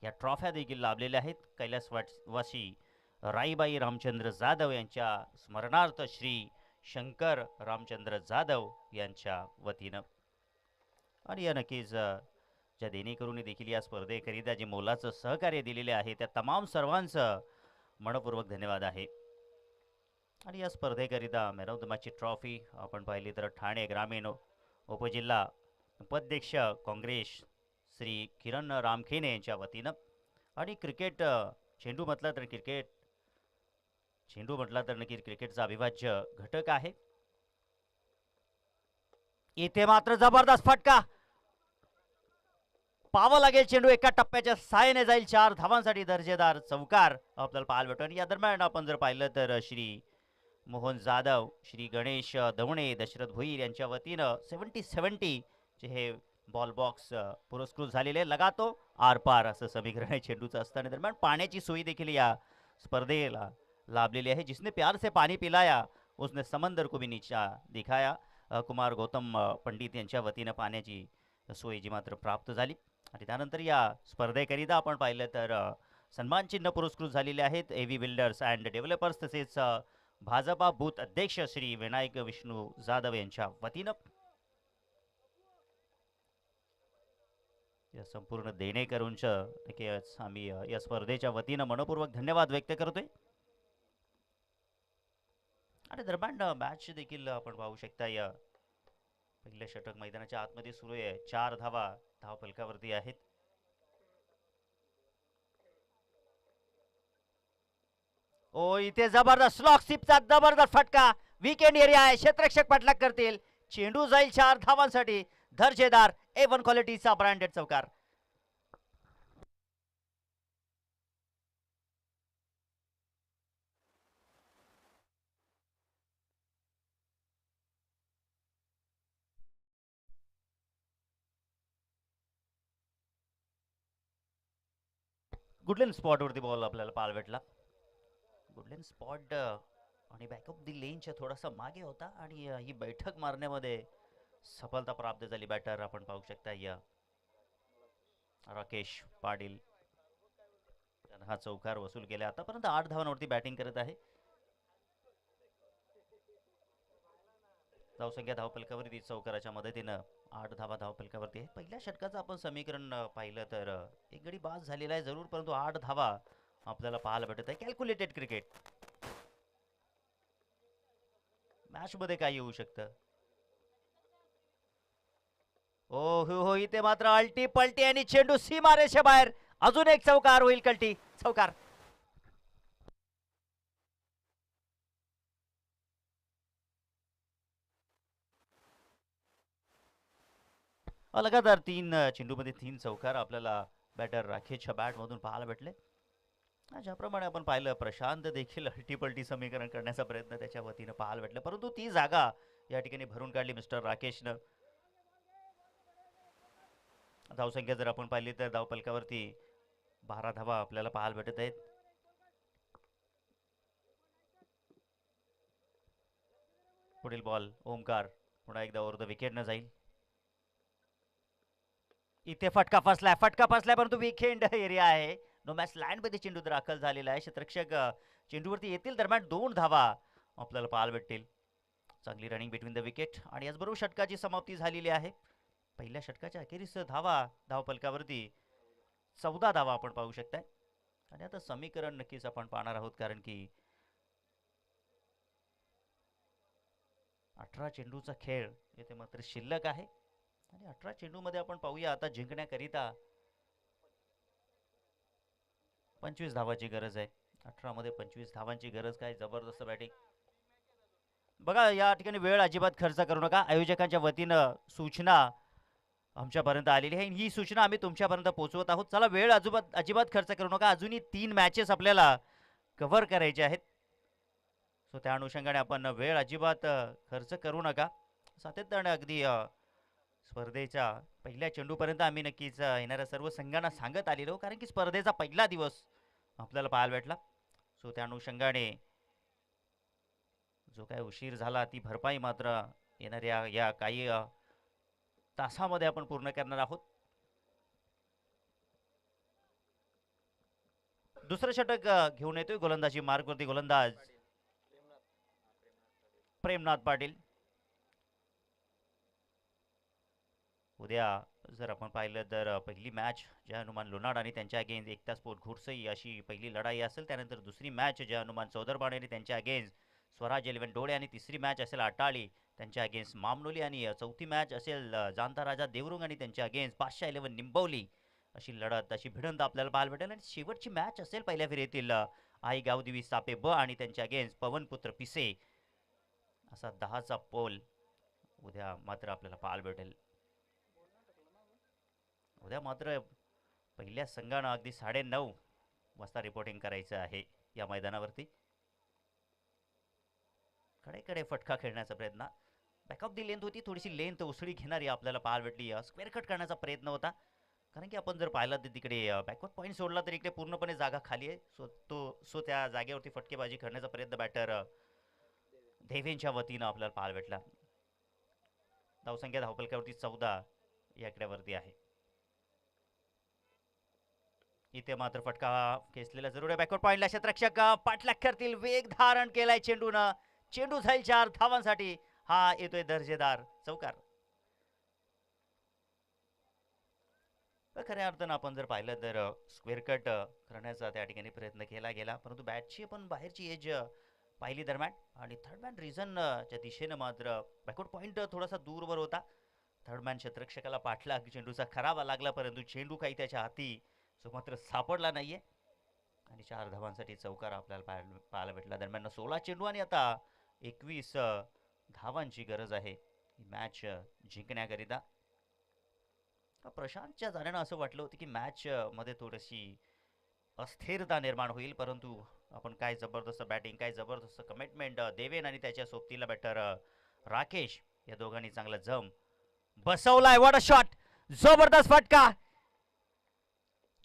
या ट्रॉफ्या देखील लाभलेल्या आहेत. कैलासवासी राईबाई रामचंद्र जाधव यांच्या स्मरणार्थ श्री शंकर रामचंद्र जाधव यांच्या वतीनं. आणि या नक्कीच ज्या देणेकरूंनी देखील या स्पर्धेकरिता जे मोलाचं सहकार्य दिलेले आहे त्या तमाम सर्वांचं मनपूर्वक धन्यवाद आहे. आणि या स्पर्धेकरिता मॅन ऑफ द मॅचची ट्रॉफी आपण पाहिली तर ठाणे ग्रामीण उपजिल्हा उपाध्यक्ष काँग्रेस श्री किरण रामखेने यांच्या वतीनं. आणि क्रिकेट चेंडू म्हटलं तर नक्की क्रिकेटचा अविभाज्य घटक आहे. इथे मात्र जबरदस्त फटका, पावा लागेल चेंडू, एका टप्प्याच्या साहाय्याने जाईल. 4 धावांसाठी दर्जेदार चौकार आपल्याला पाहायला भेटतो. आणि या दरम्यान आपण जर पाहिलं तर श्री मोहन जाधव, श्री गणेश दवणे, दशरथ भोईर यांच्या वतीनं 70-70 चे हे बॉल बॉक्स पुरस्कृत झालेले. लगातो आर पार असं समीकरण आहे चेंडूचं असताना. दरम्यान पाण्याची सोयी देखील या स्पर्धेला लाभलेली आहे. जिसने प्यार से पाणी पिलाया उसने समंदर को भी नीचा दिखाया. कुमार गौतम पंडित यांच्या वतीनं पाण्याची सोय जी मात्र प्राप्त झाली. आणि त्यानंतर या स्पर्धेकरिता आपण पाहिलं तर सन्मान चिन्ह पुरस्कृत झालेले आहेत एव्ही बिल्डर्स अँड डेव्हलपर्स, तसेच भाजपा बूथ अध्यक्ष श्री विनायक विष्णू जाधव यांच्या वतीनं. या संपूर्ण देणेकरूंचं नक्कीच आम्ही या स्पर्धेच्या वतीनं मनपूर्वक धन्यवाद व्यक्त करतोय. आणि दरम्यान मॅच देखील आपण पाहू शकता. या पहिल्या षटक मैदानाच्या आतमध्ये सुरू आहे. 4 धावा धाव फलकावरती आहेत. ओ इथे जबरदस्त स्लॉक सिपचा जबरदस्त फटका. विकेंड एरिया आहे. क्षेत्ररक्षक पाठलाग करतील. चेंडू जाईल 4 धावांसाठी. दर्जेदार A1 क्वालिटीचा ब्रँडेड चौकार. गुडलेन स्पॉटवरती बॉल आपल्याला पाहायला भेटला. गुडलेन स्पॉट आणि बॅकअप दी लेनच्या थोडासा मागे होता आणि ही बैठक मारण्यामध्ये सफलता प्राप्त झाली. बॅटर आपण पाहू शकता या राकेश पाटील त्यानं हा चौकार वसूल केला. आतापर्यंत 8 धावांवरती बॅटिंग करत आहे. धावसंख्या धावफलकावरती चौकाराच्या मदतीनं 8 धावा धावफलकावरती आहे. पहिल्या षटकाचं आपण समीकरण पाहिलं तर एक गडी बाद झालेला आहे जरूर, परंतु 8 धावा आपल्याला पाहायला भेटत आहे. Calculated cricket. मॅच मध्ये काय येऊ शकतं. ओ हो इथे मात्र अल्टी पलटी आणि चेंडू सीमारेषे बाहेर. अजून एक चौकार होईल. कल्टी चौकार. लगातार 3 चेंडूमध्ये 3 चौकार आपल्याला बॅटर राकेशच्या बॅटमधून पाहायला भेटले. ज्याप्रमाणे आपण पाहिलं प्रशांत देखील अल्टीपल्टी समीकरण करण्याचा प्रयत्न त्याच्या वतीनं पाहायला भेटला, परंतु ती जागा या ठिकाणी भरून काढली मिस्टर राकेशनं. धावसंख्या जर आपण पाहिली तर धावफलकावरती 12 धावा आपल्याला पाहायला भेटत आहेत. पुढील बॉल ओमकार पुन्हा एकदा ओव्हर द विकेटनं जाईल. इथे फटका फसलाय परंतु विकेंड एरिया आहे. नो मॅच लँड मध्ये चेंडू दाखल झालेला आहे. क्षेत्ररक्षक चेंडूवरती येतील. दरम्यान 2 धावा आपल्याला पाहायला भेटतील. चांगली रनिंग बिटवीन द विकेट आणि याचबरोबर षटकाची समाप्ती झालेली आहे. पहिल्या षटकाच्या अखेरीस धावफलकावरती 14 धावा आपण पाहू शकताय. आणि आता समीकरण नक्कीच आपण पाहणार आहोत, कारण की 18 चेंडूचा खेळ येथे मात्र शिल्लक आहे. आणि 18 चेंडूमध्ये आपण पाहूया आता जिंकण्याकरिता 25 धावाची गरज आहे. 18 मध्ये 25 धावांची गरज. काय जबरदस्त बॅटिंग. बघा या ठिकाणी वेळ अजिबात खर्च करू नका. आयोजकांच्या वतीनं सूचना आमच्यापर्यंत आलेली आहे. ही सूचना आम्ही तुमच्यापर्यंत पोहोचवत आहोत. चला वेळ अजिबात खर्च करू नका. अजूनही 3 मॅचेस आपल्याला कव्हर करायचे आहेत. सो त्या अनुषंगाने आपण वेळ अजिबात खर्च करू नका. सातत्याने अगदी स्पर्धेच्या पहिल्या चेंडूपर्यंत आम्ही नक्कीच येणाऱ्या सर्व संघांना सांगत आलेलो, कारण की स्पर्धेचा पहिला दिवस आपल्याला पाहायला भेटला. सो त्या अनुषंगाने जो काय उशीर झाला ती भरपाई मात्र येणाऱ्या या काही तासामध्ये आपण पूर्ण करणार आहोत. दुसरं षटक घेऊन येतोय गोलंदाजी मार्गवरती गोलंदाज प्रेमनाथ पाटील. उद्या जर आपण पाहिलं तर पहिली मॅच जय हनुमान लोणाड आणि त्यांच्या अगेन्स्ट एकता स्पोर्ट घुडसई अशी पहिली लढाई असेल. त्यानंतर दुसरी मॅच जय हनुमान चौदरबाणे आणि त्यांच्या अगेन्स्ट स्वराज 11 डोळे आणि तिसरी मॅच असेल अटाळी त्यांच्या अगेन्स्ट मामनोली आणि चौथी मॅच असेल जाणता राजा देवरुंग आणि त्यांच्या अगेन्स्ट बादशाह 11 निंबवली. अशी लढत अशी भिडंत आपल्याला पाहायला भेटेल. आणि शेवटची मॅच असेल पहिल्या फेरीतील आई गावदेवी सापे ब आणि त्यांच्या अगेन्स्ट पवनपुत्र पिसे. असा 10चा पोल उद्या मात्र आपल्याला पाहायला भेटेल. उद्या मात्र पहिल्या संघानं अगदी 9:30 वाजता रिपोर्टिंग करायचं आहे या मैदानावरती. कडेकडे फटका खेळण्याचा प्रयत्न. बॅकअप दी लेंथ होती, थोडीशी लेंथ उसळी घेणारी आपल्याला पाहायला भेटली. स्क्वेअर कट करण्याचा प्रयत्न होता, कारण की आपण जर पाहिलं तर तिकडे बॅकवर्ड पॉईंट सोडला तर इकडे पूर्णपणे जागा खाली आहे. सो त्या जागेवरती फटकेबाजी करण्याचा प्रयत्न बॅटर देवेंच्या वतीनं आपल्याला पाहायला भेटला. धावसंख्या धावफलकावरती 14 या आकड्यावरती आहे. इथे मात्र फटका खेचलेला जरूर आहे. बॅकवर्ड पॉईंटला क्षेत्ररक्षक पाठलाग करतील. वेग धारण केलाय चेंडूनं. चेंडू जाईल 4 धावांसाठी. हा येतोय दर्जेदार चौकार. खऱ्या अर्थानं आपण जर पाहिलं तर स्क्वेअर कट करण्याचा त्या ठिकाणी प्रयत्न केला गेला, परंतु बॅटची पण बाहेरची एज पाहिली दरम्यान. आणि थर्ड मॅन रिझन च्या दिशेनं मात्र बॅकवर्ड पॉईंट थोडासा दूरवर होता. थर्ड मॅन क्षेत्ररक्षकाला पाठलाग चेंडूचा खराबा लागला, परंतु चेंडू काही त्याच्या हाती जो मात्र सापडला नाहीये. आणि 4 धावांसाठी चौकार आपल्याला पाहायला भेटला. दरम्यान 16 चेंडू आणि आता 21 धावांची गरज आहे ही मॅच जिंकण्याकरिता. प्रशांतच्या जाण्यानं असं वाटलं होतं की मॅच मध्ये थोडीशी अस्थिरता निर्माण होईल, परंतु आपण काय जबरदस्त बॅटिंग, काय जबरदस्त कमिटमेंट, देवेन आणि त्याच्या सोबतीला बॅटर राकेश या दोघांनी चांगला जम बसवलाय. व्हॉट अ शॉट, जबरदस्त फटका.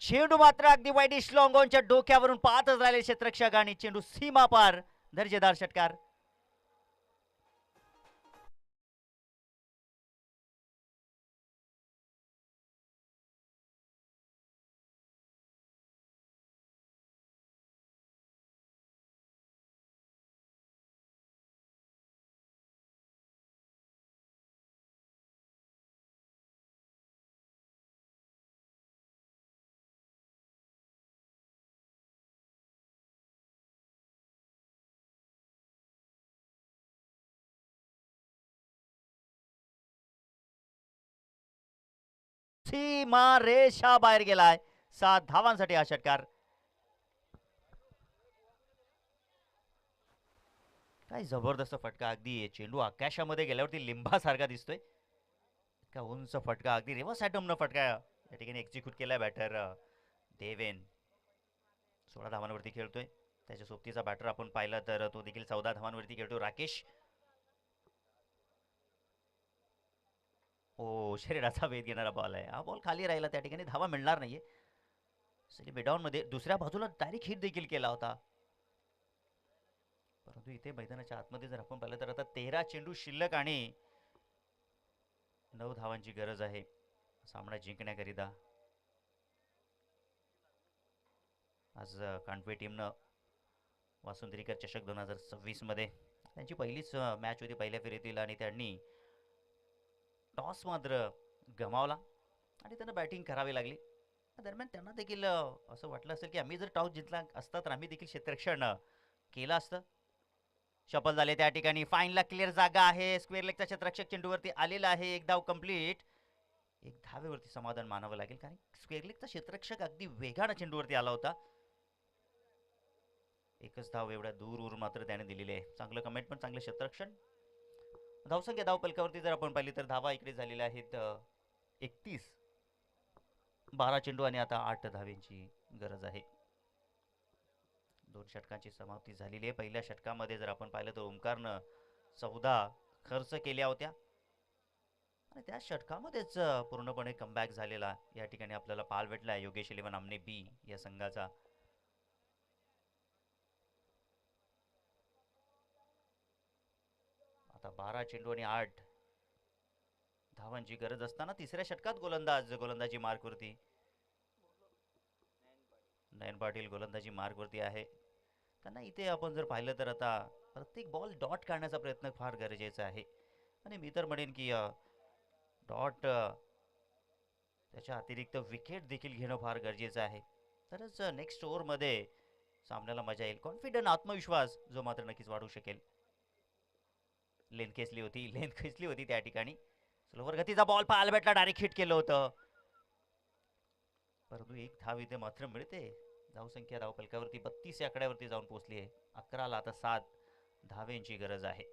चेंडू मात्र अगदी वाईडिश लॉंग ऑनच्या डोक्यावरून पाहतच राहिले क्षेत्ररक्षक आणि चेंडू सीमा पार. दर्जेदार षटकार. सीमा रेषा बाहेर गेलाय. 7 धावांसाठी हा षटकार. काय जबरदस्त फटका, अगदी चेंडू आकाशामध्ये गेल्यावरती लिंबासारखा दिसतोय. इतका उंच फटका, अगदी रिव्हर्स ॲटमनं फटका या ठिकाणी एक्झिक्यूट केलाय बॅटर देवेन. 16 धावांवरती खेळतोय. त्याच्या सोबतीचा बॅटर आपण पाहिला तर तो देखील 14 धावांवरती खेळतो राकेश. ओ, शरीराचा वेध घेणारा बॉल आहे. हा बॉल खाली राहिला, त्या ठिकाणी धावा मिळणार नाहीये. मिडॉन मध्ये दुसऱ्या बाजूला डायरेक्ट हिट देखील केला होता, परंतु इथे मैदानाच्या आतमध्ये जर आपण पाहिलं तर आता 13 चेंडू शिल्लक आणि 9 धावांची गरज आहे सामना जिंकण्याकरिता. आज कांडवे टीमनं वासुंदरीकर चषक 2026 मध्ये त्यांची पहिलीच मॅच होती पहिल्या फेरीतील आणि त्यांनी टॉस मात्र गमावला आणि त्यांना बॅटिंग करावी लागली. दरम्यान त्यांना देखील असं वाटलं असेल की आम्ही जर टॉस जिंकला असता तर आम्ही देखील क्षेत्ररक्षण केलं असतं. शफल झाले त्या ठिकाणी. फाईनला क्लिअर जागा आहे. स्क्वेअर लेगचा क्षेत्ररक्षक चेंडूवरती आलेला आहे. एक धाव कंप्लीट. एक धावेवरती समाधान मानावं लागेल, कारण स्क्वेअर लेगचा क्षेत्ररक्षक अगदी वेगानं चेंडूवरती आला होता. एकच धाव एवढ्या दूर मात्र त्याने दिलेली आहे. चांगलं कमिटमेंट, चांगलं क्षेत्ररक्षण. धावसंख्या धाव पलकावरती जर आपण पाहिली तर धावा इकडे झालेल्या आहेत 31. 12 चेंडू आणि आता 8 धावेंची गरज आहे. 2 षटकांची समाप्ती झालेली आहे. पहिल्या षटकामध्ये जर आपण पाहिलं तर ओमकारनं 14 खर्च केल्या होत्या आणि त्या षटकामध्येच पूर्णपणे कमबॅक झालेला या ठिकाणी आपल्याला पाहायला भेटला योगेश इलेव्हन आमने बी या संघाचा. आता 12 चेंडू आणि 8 धावांची गरज असताना तिसऱ्या षटकात गोलंदाजी मार्कवरती. नयन पाटील गोलंदाजी मार्कवरती आहे. त्यांना इथे आपण जर पाहिलं तर आता प्रत्येक बॉल डॉट काढण्याचा प्रयत्न फार गरजेचा आहे आणि मी तर म्हणेन की डॉट त्याच्या अतिरिक्त विकेट देखील घेणं फार गरजेचं आहे, तरच नेक्स्ट ओव्हरमध्ये सामन्याला मजा येईल. कॉन्फिडंट, आत्मविश्वास जो मात्र नक्कीच वाढू शकेल. लेन खेचली होती त्या ठिकाणी. स्लोवर गतीचा बॉल पाहायला भेटला, डायरेक्ट हिट केलं होतं, परंतु एक धाव इथे मात्र मिळते. धावसंख्या धाव फलकावरती 32 या आकड्यावरती जाऊन पोहोचली आहे. 11ला आता 7 धावेंची गरज आहे.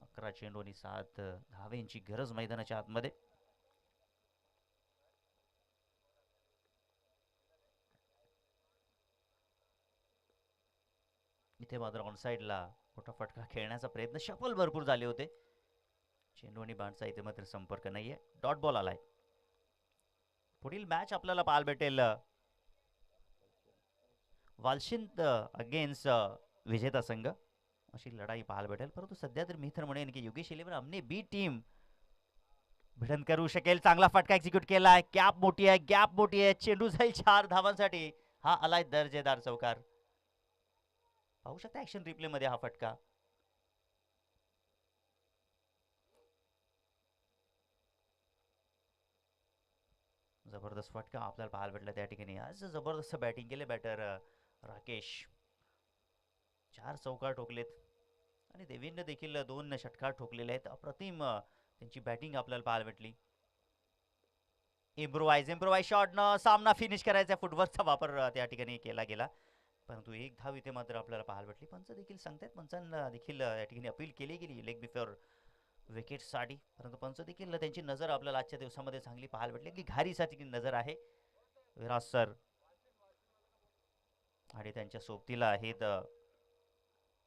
11 चेंडू आणि 7 धावेंची गरज मैदानाच्या आतमध्ये. इथे मात्र ऑनसाइडला मोठा फटका खेळण्याचा प्रयत्न, शफल भरपूर झाले होते. चेंडू आणि बाणचा इथे मात्र संपर्क नाहीये. डॉट बॉल आलाय. पुढील मॅच आपल्याला पाहायला भेटेल वालशिंद अगेन्स्ट विजेता संघ, अशी लढाई पाहायला भेटेल. परंतु सध्या तर मी तर म्हणेन की योगेश इलेव्हन आमने बी टीम भिडन करू शकेल. चांगला फटका एक्झिक्यूट केलाय. गॅप मोठी आहे. चेंडू जाईल 4 धावांसाठी. हा आलाय दर्जेदार चौकार. पाहू शकता ऍक्शन रिप्ले मध्ये हा फटका. जबरदस्त फटका आपल्याला पाहायला भेटला त्या ठिकाणी. आज जबरदस्त बॅटिंग केले बॅटर राकेश. 4 चौकार ठोकलेत आणि देवींना देखील 2 षटकार ठोकलेले आहेत. अप्रतिम त्यांची बॅटिंग आपल्याला पाहायला भेटली. इम्प्रोवाइज शॉटनं सामना फिनिश करायचा. फुटवर्कचा वापर त्या ठिकाणी केला गेला, परंतु एक धाव इथे मात्र आपल्याला पाहायला भेटली. पंच देखील सांगतायत, पंचांना देखील या ठिकाणी अपील केली गेली लेग बिफोर विकेटसाठी, परंतु पंच देखील त्यांची नजर आपल्याला आजच्या दिवसामध्ये चांगली पाहायला भेटली की घारीसाठी नजर आहे. विराज सर आणि त्यांच्या सोबतीला आहेत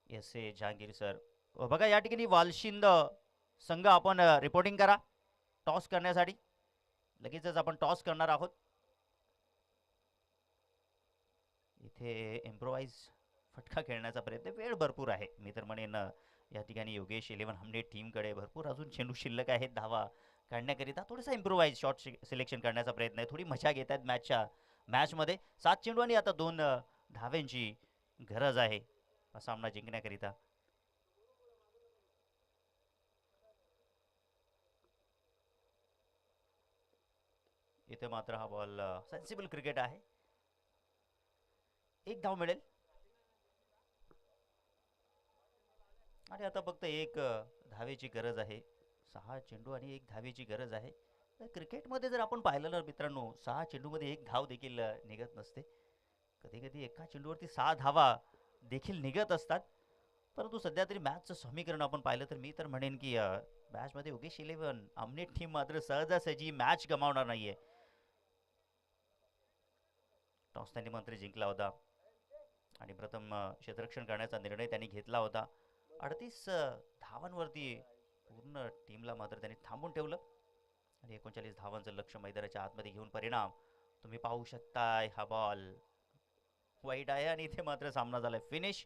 एस ए जहांगीर सर. बघा या ठिकाणी वालशिंद संघ आपण रिपोर्टिंग करा टॉस करण्यासाठी. लगेचच आपण टॉस करणार आहोत. इथे इम्प्रोवाइज फटका खेळण्याचा प्रयत्न, वेळ भरपूर आहे. मी तर म्हणेन या ठिकाणी योगेश 11 हमने टीमकडे भरपूर अजून चेंडू शिल्लक आहेत धावा काढण्याकरिता. थोडासा इम्प्रोवाइज शॉट सिलेक्शन करण्याचा प्रयत्न आहे. थोडी मजा घेत आहेत मॅचमध्ये. 7 चेंडू आणि आता 2 धाव्यांची गरज आहे हा सामना जिंकण्याकरिता. इथे मात्र हा बॉल सेन्सिबल क्रिकेट आहे. 1 धाव मिळेल आणि आता फक्त 1 धावेची गरज आहे. 6 चेंडू आणि 1 धावेची गरज आहे. तर क्रिकेटमध्ये जर आपण पाहिलं ना मित्रांनो, 6 चेंडूमध्ये 1 धाव देखील निघत नसते. कधी कधी एका चेंडूवरती 6 धावा देखील निघत असतात. परंतु सध्या तरी मॅचचं समीकरण आपण पाहिलं तर मी तर म्हणेन की मॅचमध्ये योगेश 11 आमने टीम मात्र सहजासहजी मॅच गमावणार नाहीये. टॉस त्यांनी मात्र जिंकला होता आणि प्रथम क्षेत्ररक्षण करण्याचा निर्णय त्यांनी घेतला होता. 38 धावांवरती पूर्ण टीमला मात्र त्यांनी थांबून ठेवलं आणि 39 धावांचं लक्ष मैदानाच्या आतमध्ये घेऊन परिणाम तुम्ही पाहू शकताय. हा बॉल वाईट आहे आणि इथे मात्र सामना झालाय फिनिश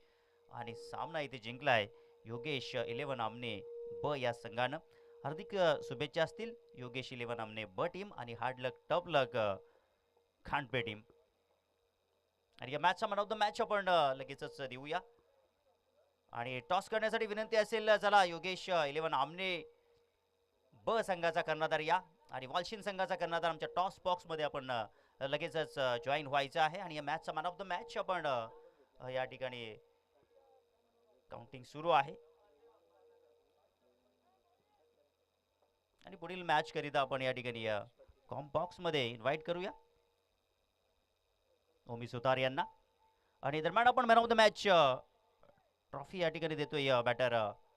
आणि सामना इथे जिंकलाय योगेश 11 आमने ब या संघानं. हार्दिक शुभेच्छा असतील योगेश 11 आमने ब टीम आणि हार्ड लक टॉप लक खांडपे टीम. आणि या मॅचचा मॅन ऑफ द मॅच आपण लगेचच देऊया. आणि टॉस करण्यासाठी विनंती असेल, चला योगेश 11 आमने ब संघाचा कर्णधार या आणि वालशिंद संघाचा कर्णधार आमच्या टॉस बॉक्समध्ये आपण लगेचच जॉईन व्हायचं आहे. आणि या मॅचचा मॅन ऑफ द मॅच आपण या ठिकाणी काउंटिंग सुरू आहे आणि पुढील मॅच करिता आपण या ठिकाणी कॉम बॉक्समध्ये इन्व्हाइट करूया ओमी सुतार यांना. आणि दरम्यान आपण man of the match trophy या ठिकाणी देतोय बॅटर